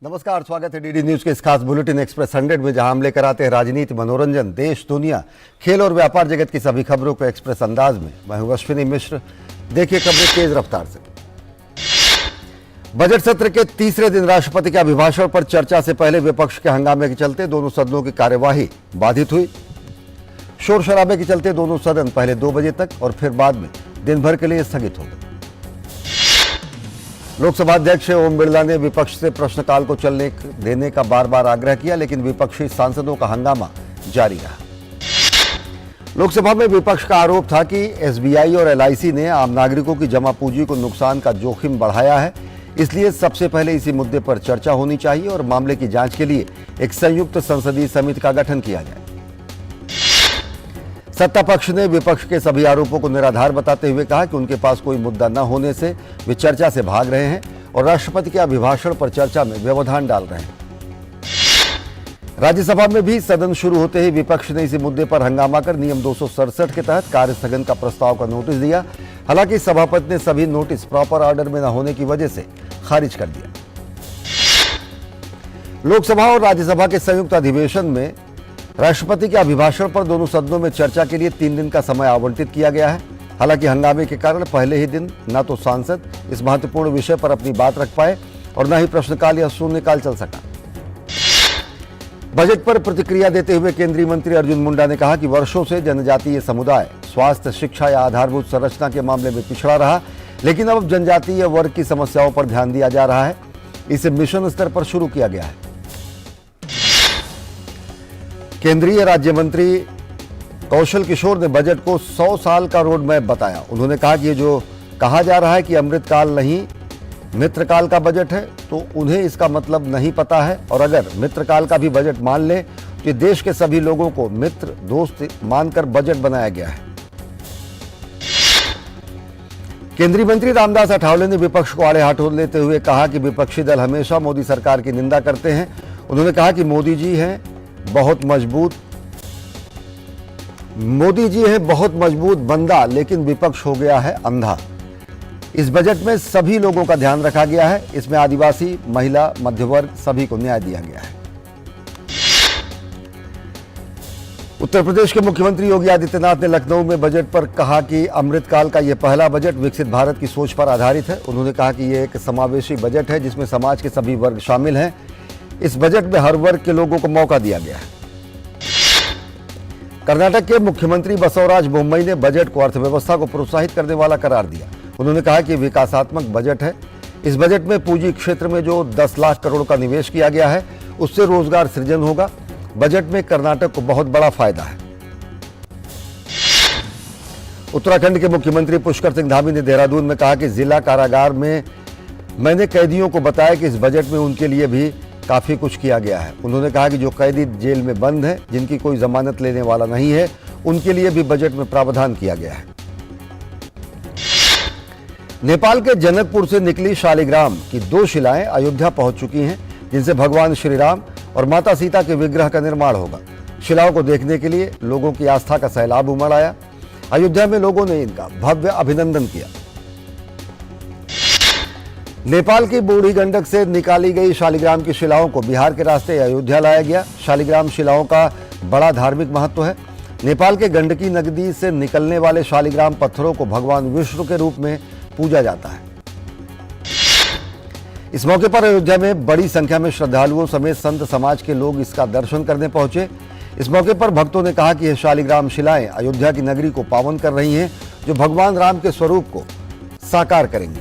नमस्कार, स्वागत है डीडी न्यूज के इस खास बुलेटिन एक्सप्रेस 100 में, जहां हम लेकर आते हैं राजनीति, मनोरंजन, देश, दुनिया, खेल और व्यापार जगत की सभी खबरों को एक्सप्रेस अंदाज में। मैं हूं अश्विनी मिश्र। देखिए खबरें तेज रफ्तार से। बजट सत्र के तीसरे दिन राष्ट्रपति के अभिभाषण पर चर्चा से पहले विपक्ष के हंगामे के चलते दोनों सदनों की कार्यवाही बाधित हुई। शोर शराबे के चलते दोनों सदन पहले 2 बजे तक और फिर बाद में दिन भर के लिए स्थगित हो गए। लोकसभा अध्यक्ष ओम बिरला ने विपक्ष से प्रश्नकाल को चलने देने का बार बार आग्रह किया, लेकिन विपक्षी सांसदों का हंगामा जारी रहा। लोकसभा में विपक्ष का आरोप था कि एसबीआई और एलआईसी ने आम नागरिकों की जमा पूंजी को नुकसान का जोखिम बढ़ाया है, इसलिए सबसे पहले इसी मुद्दे पर चर्चा होनी चाहिए और मामले की जांच के लिए एक संयुक्त संसदीय समिति का गठन किया जाए। सत्ता पक्ष ने विपक्ष के सभी आरोपों को निराधार बताते हुए कहा कि उनके पास कोई मुद्दा न होने से वे चर्चा से भाग रहे हैं और राष्ट्रपति के अभिभाषण पर चर्चा में व्यवधान डाल रहे हैं। राज्यसभा में भी सदन शुरू होते ही विपक्ष ने इसी मुद्दे पर हंगामा कर नियम 267 के तहत कार्य स्थगन का प्रस्ताव का नोटिस दिया। हालांकि सभापति ने सभी नोटिस प्रॉपर ऑर्डर में न होने की वजह से खारिज कर दिया। लोकसभा और राज्यसभा के संयुक्त अधिवेशन में राष्ट्रपति के अभिभाषण पर दोनों सदनों में चर्चा के लिए 3 दिन का समय आवंटित किया गया है। हालांकि हंगामे के कारण पहले ही दिन न तो सांसद इस महत्वपूर्ण विषय पर अपनी बात रख पाए और न ही प्रश्नकाल या शून्यकाल चल सका। बजट पर प्रतिक्रिया देते हुए केंद्रीय मंत्री अर्जुन मुंडा ने कहा कि वर्षों से जनजातीय समुदाय स्वास्थ्य, शिक्षा या आधारभूत संरचना के मामले में पिछड़ा रहा, लेकिन अब जनजातीय वर्ग की समस्याओं पर ध्यान दिया जा रहा है। इसे मिशन स्तर पर शुरू किया गया है। केंद्रीय राज्य मंत्री कौशल किशोर ने बजट को 100 साल का रोड मैप बताया। उन्होंने कहा कि ये जो कहा जा रहा है कि अमृतकाल नहीं मित्रकाल का बजट है, तो उन्हें इसका मतलब नहीं पता है, और अगर मित्रकाल का भी बजट मान ले तो ये देश के सभी लोगों को मित्र दोस्त मानकर बजट बनाया गया है। केंद्रीय मंत्री रामदास अठावले ने विपक्ष को आड़े हाथों लेते हुए कहा कि विपक्षी दल हमेशा मोदी सरकार की निंदा करते हैं। उन्होंने कहा कि मोदी जी हैं बहुत मजबूत बंदा, लेकिन विपक्ष हो गया है अंधा। इस बजट में सभी लोगों का ध्यान रखा गया है। इसमें आदिवासी, महिला, मध्यवर्ग सभी को न्याय दिया गया है। उत्तर प्रदेश के मुख्यमंत्री योगी आदित्यनाथ ने लखनऊ में बजट पर कहा कि अमृतकाल का यह पहला बजट विकसित भारत की सोच पर आधारित है। उन्होंने कहा कि यह एक समावेशी बजट है जिसमें समाज के सभी वर्ग शामिल हैं। इस बजट में हर वर्ग के लोगों को मौका दिया गया है। कर्नाटक के मुख्यमंत्री बसवराज बोम्मई ने बजट को अर्थव्यवस्था को प्रोत्साहित करने वाला करार दिया। उन्होंने कहा कि विकासात्मक बजट है। इस बजट में पूंजी क्षेत्र में जो 10 लाख करोड़ का निवेश किया गया है, उससे रोजगार सृजन होगा। बजट में कर्नाटक को बहुत बड़ा फायदा है। उत्तराखंड के मुख्यमंत्री पुष्कर सिंह धामी ने देहरादून में कहा कि जिला कारागार में मैंने कैदियों को बताया कि इस बजट में उनके लिए भी काफी कुछ किया गया है। उन्होंने कहा कि जो कैदी जेल में बंद हैं, जिनकी कोई जमानत लेने वाला नहीं है, उनके लिए भी बजट में प्रावधान किया गया है। नेपाल के जनकपुर से निकली शालिग्राम की 2 शिलाएं अयोध्या पहुंच चुकी हैं, जिनसे भगवान श्री राम और माता सीता के विग्रह का निर्माण होगा। शिलाओं को देखने के लिए लोगों की आस्था का सैलाब उमड़ आया। अयोध्या में लोगों ने इनका भव्य अभिनंदन किया। नेपाल की बूढ़ी गंडक से निकाली गई शालिग्राम की शिलाओं को बिहार के रास्ते अयोध्या लाया गया। शालिग्राम शिलाओं का बड़ा धार्मिक महत्व है। नेपाल के गंडकी नदी से निकलने वाले शालिग्राम पत्थरों को भगवान विष्णु के रूप में पूजा जाता है। इस मौके पर अयोध्या में बड़ी संख्या में श्रद्धालुओं समेत संत समाज के लोग इसका दर्शन करने पहुंचे। इस मौके पर भक्तों ने कहा कि यह शालिग्राम शिलाएं अयोध्या की नगरी को पावन कर रही हैं, जो भगवान राम के स्वरूप को साकार करेंगी।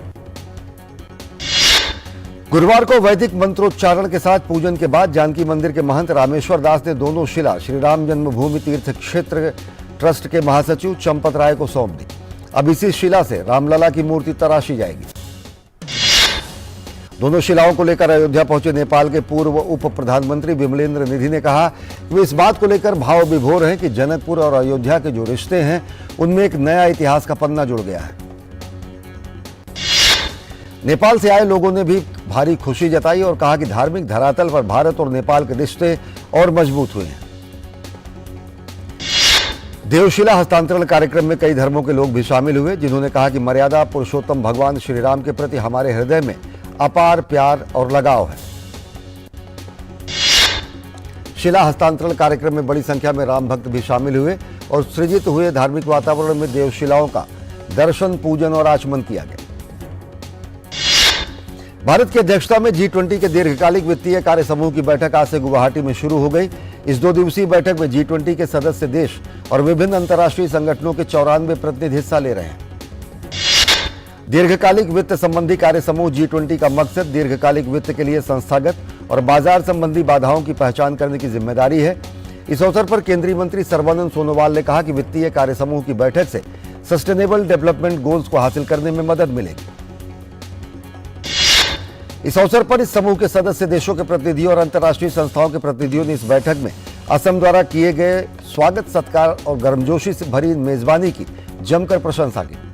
गुरुवार को वैदिक मंत्रोच्चारण के साथ पूजन के बाद जानकी मंदिर के महंत रामेश्वर दास ने दोनों शिला श्री राम जन्मभूमि तीर्थ क्षेत्र ट्रस्ट के महासचिव चंपत राय को सौंप दी। अब इसी शिला से रामलला की मूर्ति तराशी जाएगी। दोनों शिलाओं को लेकर अयोध्या पहुंचे नेपाल के पूर्व उप प्रधानमंत्री विमलेंद्र निधि ने कहा कि वे इस बात को लेकर भाव विभोर हैं कि जनकपुर और अयोध्या के जो रिश्ते हैं, उनमें एक नया इतिहास का पन्ना जुड़ गया है। नेपाल से आए लोगों ने भी भारी खुशी जताई और कहा कि धार्मिक धरातल पर भारत और नेपाल के रिश्ते और मजबूत हुए हैं। देवशिला हस्तांतरण कार्यक्रम में कई धर्मों के लोग भी शामिल हुए, जिन्होंने कहा कि मर्यादा पुरुषोत्तम भगवान श्री राम के प्रति हमारे हृदय में अपार प्यार और लगाव है। शिला हस्तांतरण कार्यक्रम में बड़ी संख्या में राम भक्त भी शामिल हुए और सृजित हुए धार्मिक वातावरण में देवशिलाओं का दर्शन, पूजन और आचमन किया गया। भारत की अध्यक्षता में G20 के दीर्घकालिक वित्तीय कार्य समूह की बैठक आज से गुवाहाटी में शुरू हो गई। इस 2 दिवसीय बैठक में G20 के सदस्य देश और विभिन्न अंतर्राष्ट्रीय संगठनों के 94 प्रतिनिधि हिस्सा ले रहे हैं। दीर्घकालिक वित्त संबंधी कार्य समूह G20 का मकसद दीर्घकालिक वित्त के लिए संस्थागत और बाजार संबंधी बाधाओं की पहचान करने की जिम्मेदारी है। इस अवसर पर केंद्रीय मंत्री सर्बानंद सोनोवाल ने कहा कि वित्तीय कार्य समूह की बैठक से सस्टेनेबल डेवलपमेंट गोल्स को हासिल करने में मदद मिलेगी। इस अवसर पर इस समूह के सदस्य देशों के प्रतिनिधियों और अंतर्राष्ट्रीय संस्थाओं के प्रतिनिधियों ने इस बैठक में असम द्वारा किए गए स्वागत, सत्कार और गर्मजोशी से भरी मेजबानी की जमकर प्रशंसा की।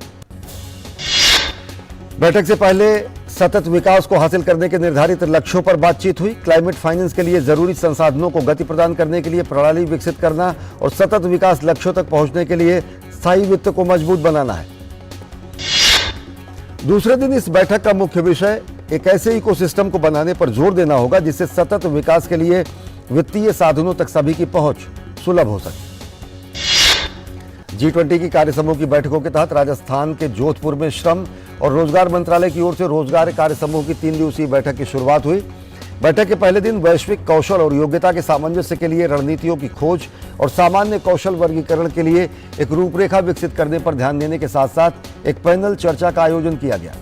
बैठक से पहले सतत विकास को हासिल करने के निर्धारित लक्ष्यों पर बातचीत हुई। क्लाइमेट फाइनेंस के लिए जरूरी संसाधनों को गति प्रदान करने के लिए प्रणाली विकसित करना और सतत विकास लक्ष्यों तक पहुंचने के लिए स्थायी वित्त को मजबूत बनाना है। दूसरे दिन इस बैठक का मुख्य विषय एक ऐसे इकोसिस्टम को बनाने पर जोर देना होगा जिससे सतत विकास के लिए वित्तीय साधनों तक सभी की पहुंच सुलभ हो सके। G20 की कार्य समूह की बैठकों के तहत राजस्थान के जोधपुर में श्रम और रोजगार मंत्रालय की ओर से रोजगार कार्य समूह की 3 दिवसीय बैठक की शुरुआत हुई। बैठक के पहले दिन वैश्विक कौशल और योग्यता के सामंजस्य के लिए रणनीतियों की खोज और सामान्य कौशल वर्गीकरण के लिए एक रूपरेखा विकसित करने पर ध्यान देने के साथ साथ एक पैनल चर्चा का आयोजन किया गया।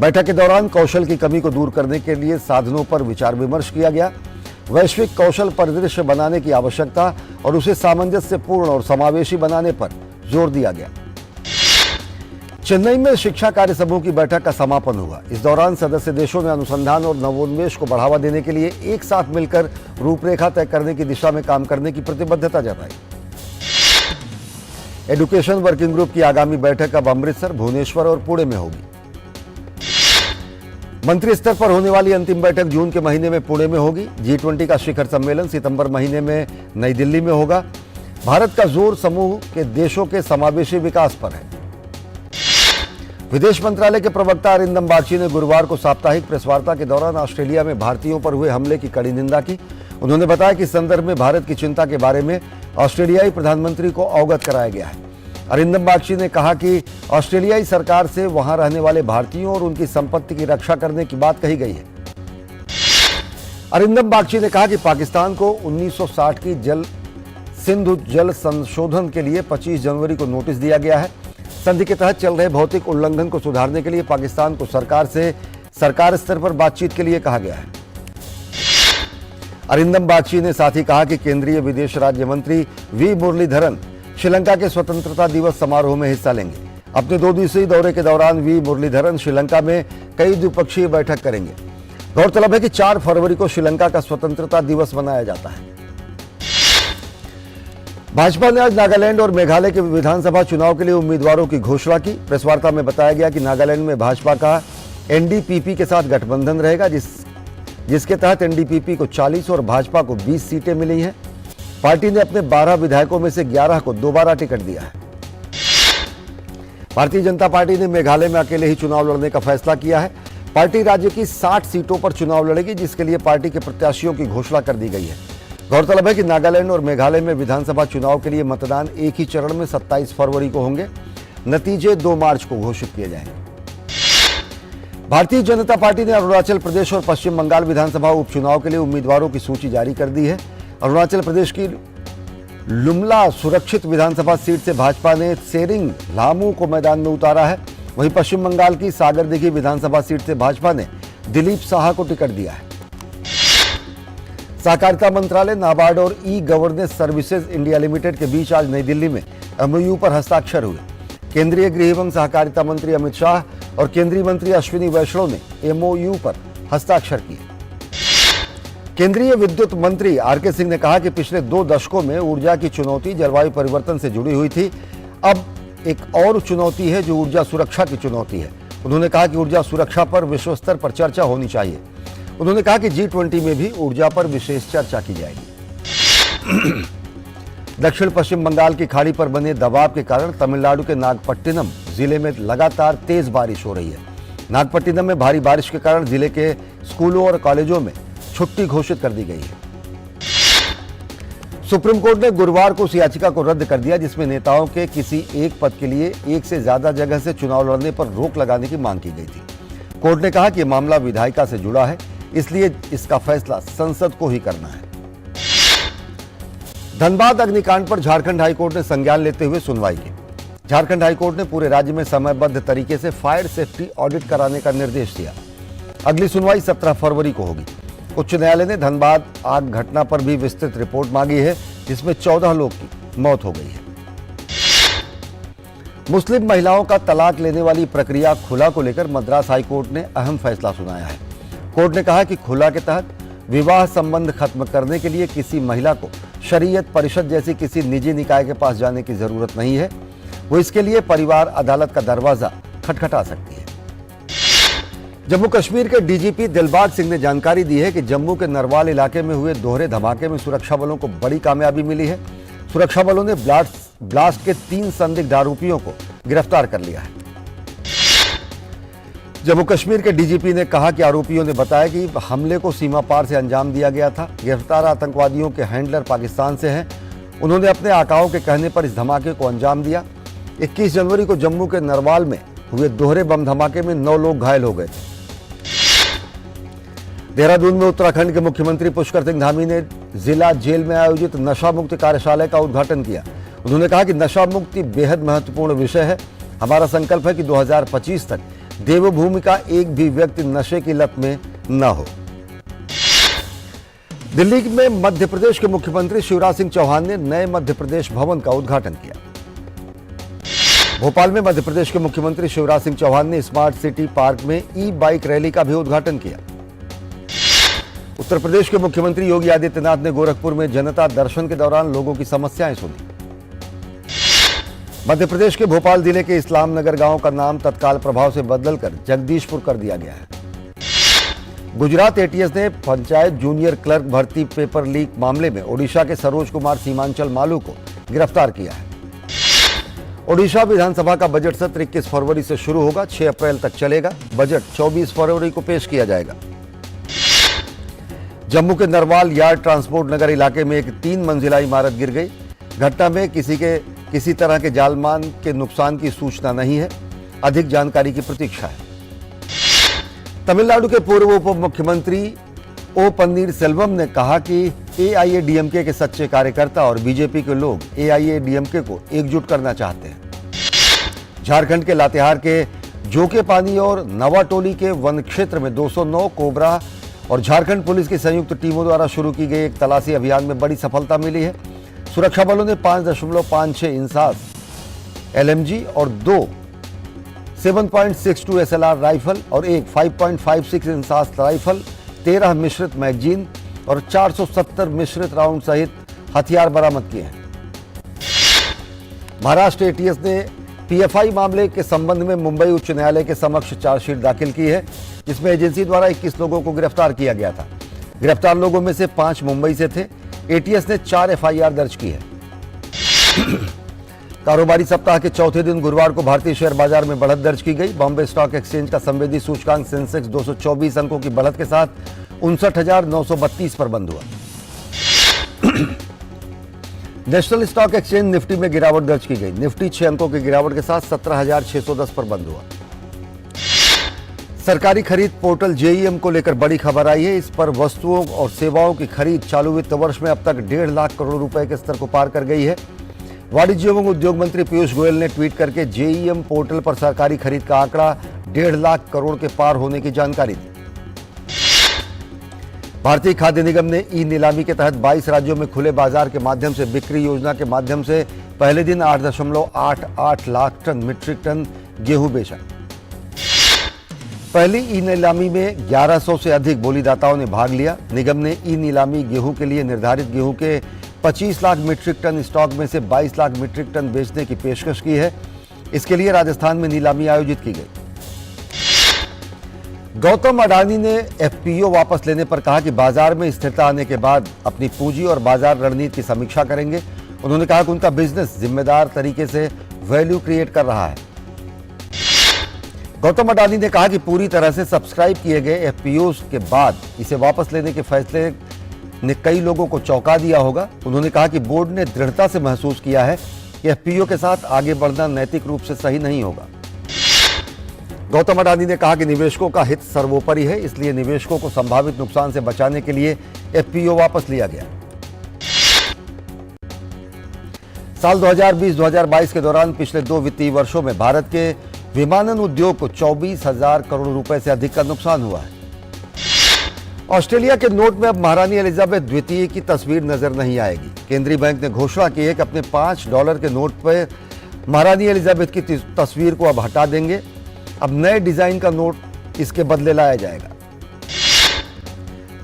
बैठक के दौरान कौशल की कमी को दूर करने के लिए साधनों पर विचार विमर्श किया गया। वैश्विक कौशल परिदृश्य बनाने की आवश्यकता और उसे सामंजस्यपूर्ण और समावेशी बनाने पर जोर दिया गया। चेन्नई में शिक्षा कार्य समूह की बैठक का समापन हुआ। इस दौरान सदस्य देशों ने अनुसंधान और नवोन्मेष को बढ़ावा देने के लिए एक साथ मिलकर रूपरेखा तय करने की दिशा में काम करने की प्रतिबद्धता जताई। एजुकेशन वर्किंग ग्रुप की आगामी बैठक अब अमृतसर, भुवनेश्वर और पुणे में होगी। मंत्री स्तर पर होने वाली अंतिम बैठक जून के महीने में पुणे में होगी। G20 का शिखर सम्मेलन सितंबर महीने में नई दिल्ली में होगा। भारत का जोर समूह के देशों के समावेशी विकास पर है। विदेश मंत्रालय के प्रवक्ता अरिंदम बागची ने गुरुवार को साप्ताहिक प्रेस वार्ता के दौरान ऑस्ट्रेलिया में भारतीयों पर हुए हमले की कड़ी निंदा की। उन्होंने बताया कि इस संदर्भ में भारत की चिंता के बारे में ऑस्ट्रेलियाई प्रधानमंत्री को अवगत कराया गया है। अरिंदम बागची ने कहा कि ऑस्ट्रेलियाई सरकार से वहां रहने वाले भारतीयों और उनकी संपत्ति की रक्षा करने की बात कही गई है। अरिंदम बागची ने कहा कि पाकिस्तान को 1960 की सिंधु जल संशोधन के लिए 25 जनवरी को नोटिस दिया गया है। संधि के तहत चल रहे भौतिक उल्लंघन को सुधारने के लिए पाकिस्तान को सरकार स्तर पर बातचीत के लिए कहा गया है। अरिंदम बागची ने साथ ही कहा कि केंद्रीय विदेश राज्य मंत्री वी मुरलीधरन श्रीलंका के स्वतंत्रता दिवस समारोह में हिस्सा लेंगे। अपने 2 दिवसीय दौरे के दौरान वी मुरलीधरन श्रीलंका में कई द्विपक्षीय बैठक करेंगे। गौरतलब है कि 4 फरवरी को श्रीलंका का स्वतंत्रता दिवस मनाया जाता है। भाजपा ने आज नागालैंड और मेघालय के विधानसभा चुनाव के लिए उम्मीदवारों की घोषणा की। प्रेस वार्ता में बताया गया कि नागालैंड में भाजपा का एनडीपीपी के साथ गठबंधन रहेगा, जिसके तहत एनडीपीपी को 40 और भाजपा को 20 सीटें मिली हैं। पार्टी ने अपने 12 विधायकों में से 11 को दोबारा टिकट दिया है। भारतीय जनता पार्टी ने मेघालय में अकेले ही चुनाव लड़ने का फैसला किया है। पार्टी राज्य की 60 सीटों पर चुनाव लड़ेगी, जिसके लिए पार्टी के प्रत्याशियों की घोषणा कर दी गई है। गौरतलब है कि नागालैंड और मेघालय में विधानसभा चुनाव के लिए मतदान एक ही चरण में 27 फरवरी को होंगे। नतीजे 2 मार्च को घोषित किए जाएंगे। भारतीय जनता पार्टी ने अरुणाचल प्रदेश और पश्चिम बंगाल विधानसभा उपचुनाव के लिए उम्मीदवारों की सूची जारी कर दी है। अरुणाचल प्रदेश की लुमला सुरक्षित विधानसभा सीट से भाजपा ने सेरिंग लामू को मैदान में उतारा है। वहीं पश्चिम बंगाल की सागरदिघी विधानसभा सीट से भाजपा ने दिलीप साहा को टिकट दिया है। सहकारिता मंत्रालय, नाबार्ड और e governance services India limited के बीच आज नई दिल्ली में एमओयू पर हस्ताक्षर हुए। केंद्रीय गृह एवं सहकारिता मंत्री अमित शाह और केंद्रीय मंत्री अश्विनी वैष्णव ने एमओयू पर हस्ताक्षर किए। केंद्रीय विद्युत मंत्री आरके सिंह ने कहा कि पिछले 2 दशकों में ऊर्जा की चुनौती जलवायु परिवर्तन से जुड़ी हुई थी। अब एक और चुनौती है जो ऊर्जा सुरक्षा की चुनौती है। उन्होंने कहा कि ऊर्जा सुरक्षा पर विश्व स्तर पर चर्चा होनी चाहिए। उन्होंने कहा कि G20 में भी ऊर्जा पर विशेष चर्चा की जाएगी। दक्षिण पश्चिम बंगाल की खाड़ी पर बने दबाव के कारण तमिलनाडु के नागपट्टिनम जिले में लगातार तेज बारिश हो रही है। नागपट्टिनम में भारी बारिश के कारण जिले के स्कूलों और कॉलेजों में छुट्टी घोषित कर दी गई है। सुप्रीम कोर्ट ने गुरुवार को उस याचिका को रद्द कर दिया जिसमें नेताओं के किसी एक पद के लिए एक से ज्यादा जगह से चुनाव लड़ने पर रोक लगाने की मांग की गई थी। कोर्ट ने कहा कि यह मामला विधायिका से जुड़ा है, इसलिए इसका फैसला संसद को ही करना है। धनबाद अग्निकांड पर झारखंड हाईकोर्ट ने संज्ञान लेते हुए सुनवाई की। झारखंड हाईकोर्ट ने पूरे राज्य में समयबद्ध तरीके से फायर सेफ्टी ऑडिट कराने का निर्देश दिया। अगली सुनवाई 17 फरवरी को होगी। उच्च न्यायालय ने धनबाद आग घटना पर भी विस्तृत रिपोर्ट मांगी है, जिसमें 14 लोग की मौत हो गई है। मुस्लिम महिलाओं का तलाक लेने वाली प्रक्रिया खुला को लेकर मद्रास हाईकोर्ट ने अहम फैसला सुनाया है। कोर्ट ने कहा कि खुला के तहत विवाह संबंध खत्म करने के लिए किसी महिला को शरीयत परिषद जैसी किसी निजी निकाय के पास जाने की जरूरत नहीं है। वो इसके लिए परिवार अदालत का दरवाजा खटखटा सकती है। जम्मू कश्मीर के डीजीपी दिलबाग सिंह ने जानकारी दी है कि जम्मू के नरवाल इलाके में हुए दोहरे धमाके में सुरक्षा बलों को बड़ी कामयाबी मिली है। सुरक्षा बलों ने ब्लास्ट के 3 संदिग्ध आरोपियों को गिरफ्तार कर लिया है। जम्मू कश्मीर के डीजीपी ने कहा कि आरोपियों ने बताया कि हमले को सीमा पार से अंजाम दिया गया था। गिरफ्तार आतंकवादियों के हैंडलर पाकिस्तान से हैं। उन्होंने अपने आकाओं के कहने पर इस धमाके को अंजाम दिया। 21 जनवरी को जम्मू के नरवाल में हुए दोहरे बम धमाके में 9 लोग घायल हो गए थे। देहरादून में उत्तराखंड के मुख्यमंत्री पुष्कर सिंह धामी ने जिला जेल में आयोजित नशा मुक्ति कार्यशाला का उद्घाटन किया। उन्होंने कहा कि नशा मुक्ति बेहद महत्वपूर्ण विषय है। हमारा संकल्प है कि 2025 तक देवभूमि का एक भी व्यक्ति नशे की लत में न हो। दिल्ली में मध्य प्रदेश के मुख्यमंत्री शिवराज सिंह चौहान ने नए मध्य प्रदेश भवन का उद्घाटन किया। भोपाल में मध्य प्रदेश के मुख्यमंत्री शिवराज सिंह चौहान ने स्मार्ट सिटी पार्क में ई बाइक रैली का भी उद्घाटन किया। उत्तर प्रदेश के मुख्यमंत्री योगी आदित्यनाथ ने गोरखपुर में जनता दर्शन के दौरान लोगों की समस्याएं सुनी। मध्य प्रदेश के भोपाल जिले के इस्लाम नगर गांव का नाम तत्काल प्रभाव से बदलकर जगदीशपुर कर दिया गया है। गुजरात एटीएस ने पंचायत जूनियर क्लर्क भर्ती पेपर लीक मामले में ओडिशा के सरोज कुमार सीमांचल मालू को गिरफ्तार किया है। ओडिशा विधानसभा का बजट सत्र 21 फरवरी से शुरू होगा, 6 अप्रैल तक चलेगा। बजट 24 फरवरी को पेश किया जाएगा। जम्मू के नरवाल यार्ड ट्रांसपोर्ट नगर इलाके में एक 3 मंजिला इमारत गिर गई। घटना में किसी तरह के जालमान के नुकसान की सूचना नहीं है। अधिक जानकारी की प्रतीक्षा है। तमिलनाडु के पूर्व उप मुख्यमंत्री ओ पन्नीर सेल्वम ने कहा कि एआईएडीएमके के सच्चे कार्यकर्ता और बीजेपी के लोग एआईएडीएमके को एकजुट करना चाहते हैं। झारखंड के लातेहार के जोके पानी और नवाटोली के वन क्षेत्र में 209 कोबरा और झारखंड पुलिस की संयुक्त टीमों द्वारा शुरू की गई एक तलाशी अभियान में बड़ी सफलता मिली है। सुरक्षा बलों ने 5.56 इंसास एलएमजी और 2 7.62 एसएलआर राइफल और एक 5.56 इंसास राइफल, 13 मिश्रित मैगजीन और 470 मिश्रित राउंड सहित हथियार बरामद किए हैं। महाराष्ट्र एटीएस ने पीएफआई मामले के संबंध में मुंबई उच्च न्यायालय के समक्ष चार्जशीट दाखिल की है, जिसमें एजेंसी द्वारा 21 लोगों को गिरफ्तार किया गया था। गिरफ्तार लोगों में से 5 मुंबई से थे। एटीएस ने 4 एफआईआर दर्ज की है। कारोबारी सप्ताह के चौथे दिन गुरुवार को भारतीय शेयर बाजार में बढ़त दर्ज की गई। बॉम्बे स्टॉक एक्सचेंज का संवेदी सूचकांक सेंसेक्स 224 अंकों की बढ़त के साथ 59,932 पर बंद हुआ। नेशनल स्टॉक एक्सचेंज निफ्टी में गिरावट दर्ज की गई। निफ्टी 6 अंकों की गिरावट के साथ 17,610 पर बंद हुआ। सरकारी खरीद पोर्टल जेईएम को लेकर बड़ी खबर आई है। इस पर वस्तुओं और सेवाओं की खरीद चालू वित्त वर्ष में अब तक 1.5 लाख करोड़ रुपए के स्तर को पार कर गई है। वाणिज्य एवं उद्योग मंत्री पीयूष गोयल ने ट्वीट करके जेईएम पोर्टल पर सरकारी खरीद का आंकड़ा 1.5 लाख करोड़ के पार होने की जानकारी दी। भारतीय खाद्य निगम ने ई नीलामी के तहत 22 राज्यों में खुले बाजार के माध्यम से बिक्री योजना के माध्यम से पहले दिन 8.88 लाख मीट्रिक टन गेहूं बेचा। पहली ई नीलामी में 1100 से अधिक बोलीदाताओं ने भाग लिया। निगम ने ई नीलामी गेहूं के लिए निर्धारित गेहूं के 25 लाख मीट्रिक टन स्टॉक में से 22 लाख मीट्रिक टन बेचने की पेशकश की है। इसके लिए राजस्थान में नीलामी आयोजित की गई। गौतम अडानी ने एफपीओ वापस लेने पर कहा कि बाजार में स्थिरता आने के बाद अपनी पूंजी और बाजार रणनीति की समीक्षा करेंगे। उन्होंने कहा कि उनका बिजनेस जिम्मेदार तरीके से वैल्यू क्रिएट कर रहा है। गौतम अडानी ने कहा कि पूरी तरह से सब्सक्राइब किए गए एफपीओ के बाद इसे वापस लेने के फैसले ने कई लोगों को चौंका दिया होगा। उन्होंने कहा कि बोर्ड ने दृढ़ता से महसूस किया है कि एफपीओ के साथ आगे बढ़ना नैतिक रूप से सही नहीं होगा। गौतम अडानी ने कहा कि निवेशकों का हित सर्वोपरि है, इसलिए निवेशकों को संभावित नुकसान से बचाने के लिए एफपीओ वापस लिया गया। साल 2020-2022 के दौरान पिछले 2 वित्तीय वर्षों में भारत के विमानन उद्योग को 24,000 करोड़ रुपए से अधिक का नुकसान हुआ है। ऑस्ट्रेलिया के नोट में अब महारानी एलिजाबेथ द्वितीय की तस्वीर नजर नहीं आएगी। केंद्रीय बैंक ने घोषणा की है कि अपने $5 के नोट पर महारानी एलिजाबेथ की तस्वीर को अब हटा देंगे। अब नए डिजाइन का नोट इसके बदले लाया जाएगा।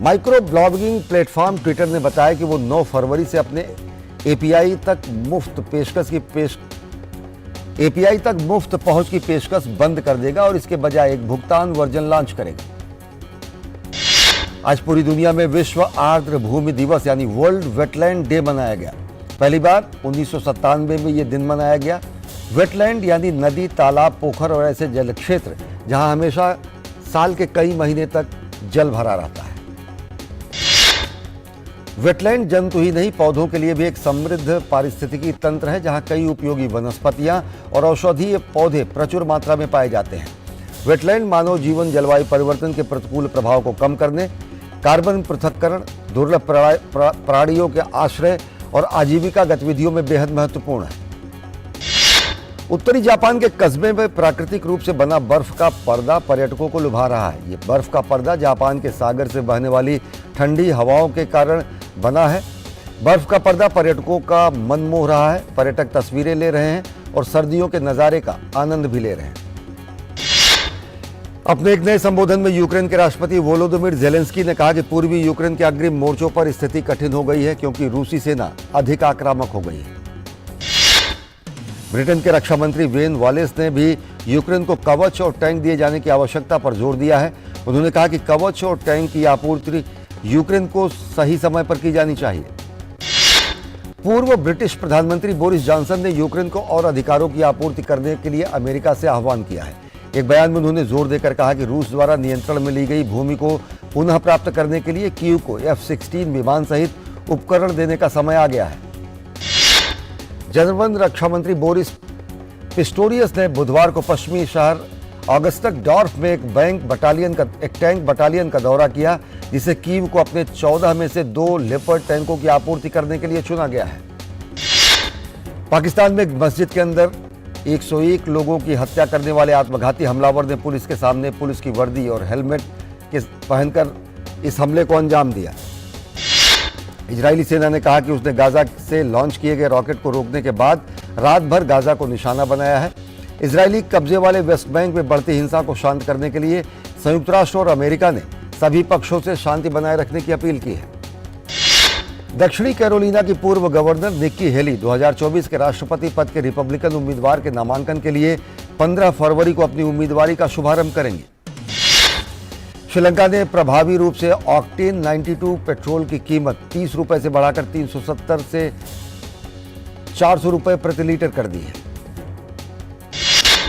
माइक्रो ब्लॉगिंग प्लेटफॉर्म ट्विटर ने बताया कि वो 9 फरवरी से अपने एपीआई तक मुफ्त पहुंच की पेशकश बंद कर देगा और इसके बजाय एक भुगतान वर्जन लॉन्च करेगा। आज पूरी दुनिया में विश्व आर्द्र भूमि दिवस यानी वर्ल्ड वेटलैंड डे मनाया गया। पहली बार 1997 में यह दिन मनाया गया। वेटलैंड यानी नदी, तालाब, पोखर और ऐसे जल क्षेत्र जहां हमेशा साल के कई महीने तक जल भरा रहता है। वेटलैंड जंतु ही नहीं, पौधों के लिए भी एक समृद्ध पारिस्थितिकी तंत्र है जहां कई उपयोगी वनस्पतियां और औषधीय पौधे प्रचुर मात्रा में पाए जाते हैं। वेटलैंड मानव जीवन, जलवायु परिवर्तन के प्रतिकूल प्रभाव को कम करने, कार्बन पृथक्करण, दुर्लभ प्राणियों के आश्रय और आजीविका गतिविधियों में बेहद महत्वपूर्ण है। उत्तरी जापान के कस्बे में प्राकृतिक रूप से बना बर्फ का पर्दा पर्यटकों को लुभा रहा है। ये बर्फ का पर्दा जापान के सागर से बहने वाली ठंडी हवाओं के कारण बना है। बर्फ का पर्दा पर्यटकों का मन मोह रहा है। पर्यटक तस्वीरें ले रहे हैं और सर्दियों के नज़ारे का आनंद भी ले रहे हैं। अपने एक नए संबोधन में यूक्रेन के राष्ट्रपति वोलोदिमीर ज़ेलेंस्की ने कहा कि पूर्वी यूक्रेन के अग्रिम मोर्चों पर स्थिति कठिन हो गई है क्योंकि रूसी सेना अधिक आक्रामक हो गई है। ब्रिटेन के रक्षा मंत्री वेन वॉलेस ने भी यूक्रेन को कवच और टैंक दिए जाने की आवश्यकता पर जोर दिया है। उन्होंने कहा कि कवच और टैंक की आपूर्ति यूक्रेन को सही समय पर की जानी चाहिए। पूर्व ब्रिटिश प्रधानमंत्री बोरिस जॉनसन ने यूक्रेन को और अधिकारों की आपूर्ति करने के लिए अमेरिका से आह्वान किया है। एक बयान में उन्होंने जोर देकर कहा कि रूस द्वारा नियंत्रण में ली गई भूमि को पुनः प्राप्त करने के लिए कीव को F-16 विमान सहित उपकरण देने का समय आ गया है। जर्मन रक्षा मंत्री बोरिस पिस्टोरियस ने बुधवार को पश्चिमी शहर ऑगस्टक डॉर्फ में एक टैंक बटालियन का दौरा किया, जिसे कीव को अपने 14 में से 2 लेपर्ड टैंकों की आपूर्ति करने के लिए चुना गया है। पाकिस्तान में एक मस्जिद के अंदर 101 लोगों की हत्या करने वाले आत्मघाती हमलावर ने पुलिस के सामने पुलिस की वर्दी और हेलमेट के पहनकर इस हमले को अंजाम दिया। इजरायली सेना ने कहा कि उसने गाजा से लॉन्च किए गए रॉकेट को रोकने के बाद रात भर गाजा को निशाना बनाया है। इजरायली कब्जे वाले वेस्ट बैंक में बढ़ती हिंसा को शांत करने के लिए संयुक्त राष्ट्र और अमेरिका ने सभी पक्षों से शांति बनाए रखने की अपील की है। दक्षिणी कैरोलिना की पूर्व गवर्नर निक्की हेली 2024 के राष्ट्रपति पद के रिपब्लिकन उम्मीदवार के नामांकन के लिए 15 फरवरी को अपनी उम्मीदवारी का शुभारंभ करेंगी। श्रीलंका ने प्रभावी रूप से ऑक्टेन 92 पेट्रोल की कीमत 30 रुपए से बढ़ाकर 370 से 400 रुपए प्रति लीटर कर दी है।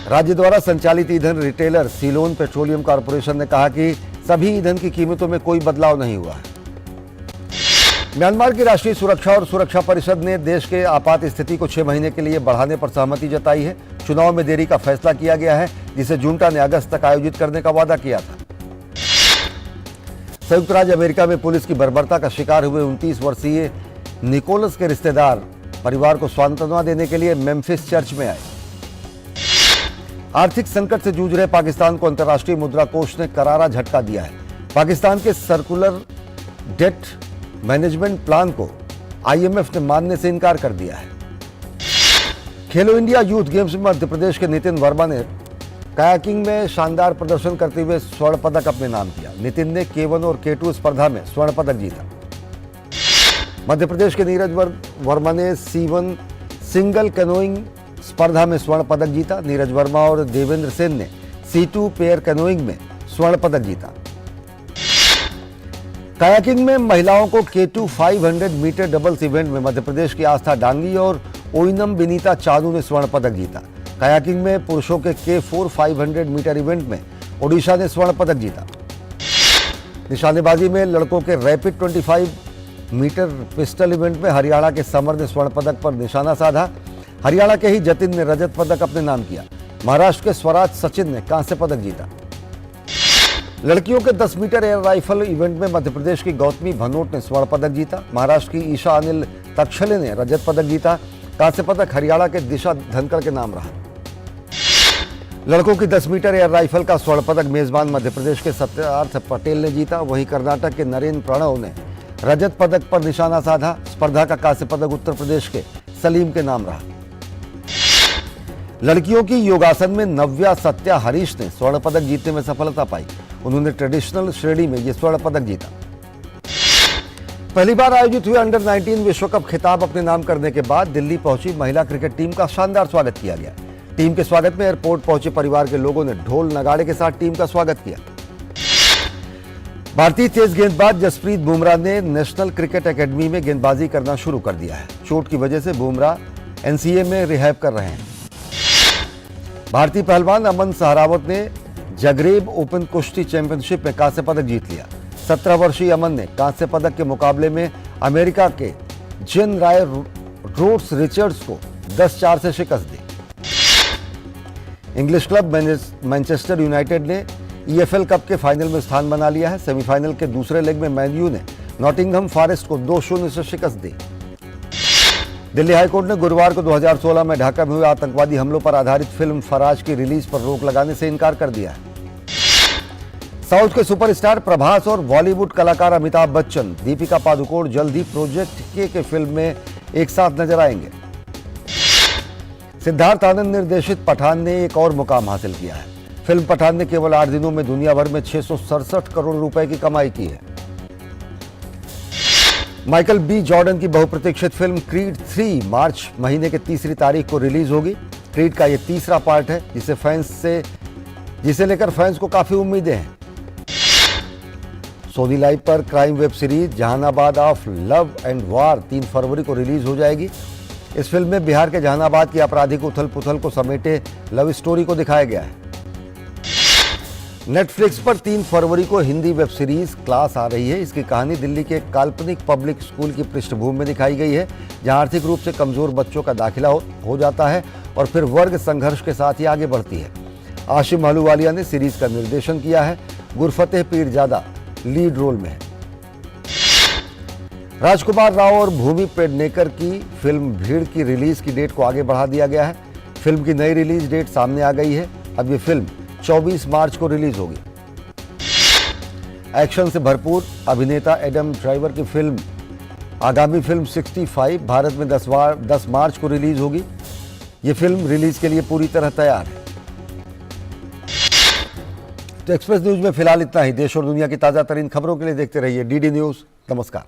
राज्य द्वारा संचालित ईंधन रिटेलर सीलोन पेट्रोलियम कॉर्पोरेशन ने कहा कि सभी ईंधन की कीमतों में कोई बदलाव नहीं हुआ है। म्यांमार की राष्ट्रीय सुरक्षा और सुरक्षा परिषद ने देश के आपात स्थिति को 6 महीने के लिए बढ़ाने पर सहमति जताई है। चुनाव में देरी का फैसला किया गया है, जिसे जुंटा ने अगस्त तक आयोजित करने का वादा किया था। संयुक्त राज्य अमेरिका में पुलिस की बर्बरता का शिकार हुए 29 वर्षीय निकोलस के रिश्तेदार परिवार को सांत्वना देने के लिए मेम्फिस चर्च में आए। आर्थिक संकट से जूझ रहे पाकिस्तान को अंतर्राष्ट्रीय मुद्रा कोष ने करारा झटका दिया है। पाकिस्तान के सर्कुलर डेट मैनेजमेंट प्लान को IMF ने मानने से इनकार कर दिया है। खेलो इंडिया यूथ गेम्स में मध्य प्रदेश के नितिन वर्मा ने कायाकिंग में शानदार प्रदर्शन करते हुए स्वर्ण पदक अपने नाम किया। नितिन ने K1 और K2 स्पर्धा में स्वर्ण पदक जीता। मध्य प्रदेश के नीरज वर्मा ने C1 सिंगल कैनोइंग स्पर्धा में स्वर्ण पदक जीता। नीरज वर्मा और देवेंद्र सेन ने C2 पेयर कैनोइंग में स्वर्ण पदक जीता। कायाकिंग में महिलाओं को K2 500 मीटर डबल्स इवेंट में मध्य प्रदेश की आस्था डांगी और ओइनम बिनीता चानू ने स्वर्ण पदक जीता। कायाकिंग में पुरुषों के K4 500 मीटर इवेंट में ओडिशा ने स्वर्ण पदक जीता। निशानेबाजी में लड़कों के रैपिड 25 मीटर पिस्टल इवेंट में हरियाणा के समर ने स्वर्ण पदक पर निशाना साधा। हरियाणा के ही जतिन ने रजत पदक अपने नाम किया। महाराष्ट्र के स्वराज सचिन ने कांस्य पदक जीता। लड़कियों के 10 मीटर एयर राइफल इवेंट में मध्य प्रदेश की गौतमी भनोट ने स्वर्ण पदक जीता। महाराष्ट्र की ईशा अनिल तक्षले ने रजत पदक जीता। कांस्य पदक हरियाणा के दिशा धनखड़ के नाम रहा। लड़कों की 10 मीटर एयर राइफल का स्वर्ण पदक मेजबान मध्य प्रदेश के सत्यार्थ पटेल ने जीता। वहीं कर्नाटक के नरेंद्र प्रणव ने रजत पदक पर निशाना साधा। स्पर्धा का कांस्य पदक उत्तर प्रदेश के सलीम के नाम रहा। लड़कियों की योगासन में नव्या सत्या हरीश ने स्वर्ण पदक जीतने में सफलता पाई। उन्होंने ट्रेडिशनल श्रेणी में यह स्वर्ण पदक जीता। पहली बार आयोजित हुए अंडर 19 विश्व कप खिताब अपने नाम करने के बाद दिल्ली पहुंची महिला क्रिकेट टीम का शानदार स्वागत किया गया। टीम के स्वागत में एयरपोर्ट पहुंचे परिवार के लोगों ने ढोल नगाड़े के साथ टीम का स्वागत किया। भारतीय तेज गेंदबाज जसप्रीत बुमराह ने नेशनल क्रिकेट एकेडमी में गेंदबाजी करना शुरू कर दिया है। चोट की वजह से बुमराह एनसीए में रिहैब कर रहे हैं। भारतीय पहलवान अमन सहरावत ने जगरेब ओपन कुश्ती चैंपियनशिप में कांस्य पदक जीत लिया। 17 वर्षीय अमन ने कांस्य पदक के मुकाबले में अमेरिका के जेन राय रोड्स रिचर्ड्स को 10-4 से शिकस्त दी। इंग्लिश क्लब मैनचेस्टर यूनाइटेड ने ईएफएल कप के फाइनल में स्थान बना लिया है। सेमीफाइनल के दूसरे लेग में मैन यू ने नॉटिंघम फॉरेस्ट को 2-0 से शिकस्त दी। दिल्ली हाईकोर्ट ने गुरुवार को 2016 में ढाका में हुए आतंकवादी हमलों पर आधारित फिल्म फराज की रिलीज पर रोक लगाने से इनकार कर दिया है। साउथ के सुपरस्टार प्रभास और बॉलीवुड कलाकार अमिताभ बच्चन, दीपिका पादुकोण जल्द ही प्रोजेक्ट के फिल्म में एक साथ नजर आएंगे। सिद्धार्थ आनंद निर्देशित पठान ने एक और मुकाम हासिल किया है। फिल्म पठान ने केवल 8 दिनों में दुनिया भर में 667 करोड़ रुपए की कमाई की है। माइकल बी जॉर्डन की बहुप्रतीक्षित फिल्म क्रीड 3 मार्च महीने के 3 तारीख को रिलीज होगी। क्रीड का यह तीसरा पार्ट है जिसे लेकर फैंस को काफी उम्मीदें हैं। सोनी लाइव पर crime web series Jahanabad of love and war 3 फरवरी को रिलीज हो जाएगी। इस फिल्म में बिहार के जहानाबाद की आपराधिक उथल पुथल को समेटे लव स्टोरी को दिखाया गया है। नेटफ्लिक्स पर 3 फरवरी को हिंदी वेब सीरीज क्लास आ रही है। इसकी कहानी दिल्ली के काल्पनिक पब्लिक स्कूल की पृष्ठभूमि में दिखाई गई है, जहां आर्थिक रूप से कमजोर बच्चों का दाखिला हो जाता है और फिर वर्ग संघर्ष के साथ ही आगे बढ़ती है। आशिम अहलूवालिया ने सीरीज का निर्देशन किया है। गुरफतेह पीरजादा लीड रोल में है। राजकुमार राव और भूमि पेडनेकर की फिल्म भीड़ की रिलीज की डेट को आगे बढ़ा दिया गया है। फिल्म की नई रिलीज डेट सामने आ गई है। अब ये फिल्म 24 मार्च को रिलीज होगी। एक्शन से भरपूर अभिनेता एडम ड्राइवर की आगामी फिल्म 65 भारत में 10 मार्च को रिलीज होगी। ये फिल्म रिलीज के लिए पूरी तरह तैयार है। तो एक्सप्रेस न्यूज में फिलहाल इतना ही। देश और दुनिया की ताजा तरीन खबरों के लिए देखते रहिए डीडी न्यूज। नमस्कार।